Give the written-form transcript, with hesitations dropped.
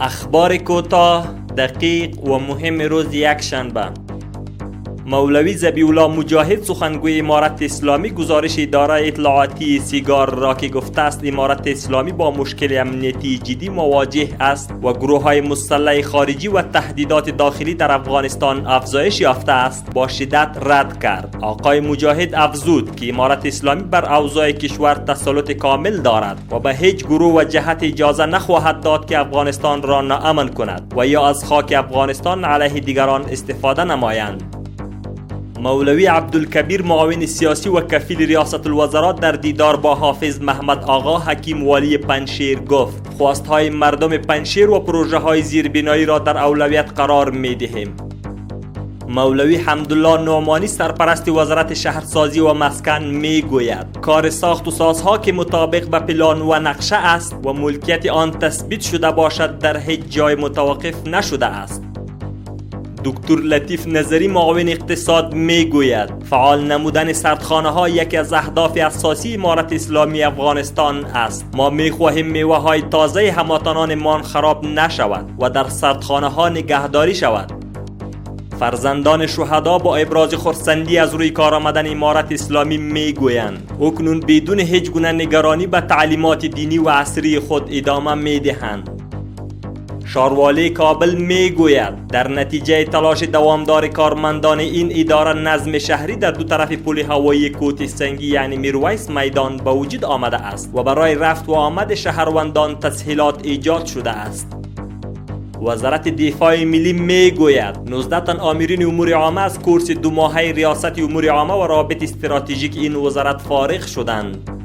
اخبار کوتاه، دقیق و مهم روز یکشنبه. مولوی ذبیح‌الله مجاهد سخنگوی امارت اسلامی گزارش اداره اطلاعاتی سیگار را که گفته است امارت اسلامی با مشکل امنیتی جدی مواجه است و گروه‌های مسلح خارجی و تهدیدات داخلی در افغانستان افزایش یافته است با شدت رد کرد. آقای مجاهد افزود که امارت اسلامی بر اوضاع کشور تسلط کامل دارد و به هیچ گروه و جهت اجازه نخواهد داد که افغانستان را ناامن کند و یا از خاک افغانستان علیه دیگران استفاده نمایند. مولوی عبدالکبیر معاون سیاسی و کفیل ریاست الوزراء در دیدار با حافظ محمد آقا حکیم والی پنجشیر گفت خواستهای مردم پنجشیر و پروژه های زیربنایی را در اولویت قرار می دهیم. مولوی حمدالله نعمانی سرپرست وزارت شهرسازی و مسکن می گوید کار ساخت و سازها که مطابق به پلان و نقشه است و ملکیت آن تثبیت شده باشد در هیچ جای متوقف نشده است. دکتر لطیف نظری معاون اقتصاد می گوید فعال نمودن سردخانه ها یکی از اهداف اساسی امارت اسلامی افغانستان است. ما می خواهیم میوه های تازه هموطنانمان خراب نشود و در سردخانه ها نگهداری شود. فرزندان شهدا با ابراز خرسندی از روی کار آمدن امارت اسلامی می گویند اکنون بدون هیچ گونه نگرانی به تعلیمات دینی و عصری خود ادامه می دهند. شاروالی کابل می گوید در نتیجه تلاش دوامدار کارمندان این اداره نظم شهری در دو طرف پل هوایی کوت سنگی یعنی میرویس میدان به وجود آمده است و برای رفت و آمد شهروندان تسهیلات ایجاد شده است. وزارت دفاع ملی می گوید 19 تن آمرین امور عامه از کورس 2 ماهه ریاست امور عامه و رابط استراتژیک این وزارت فارغ شدند.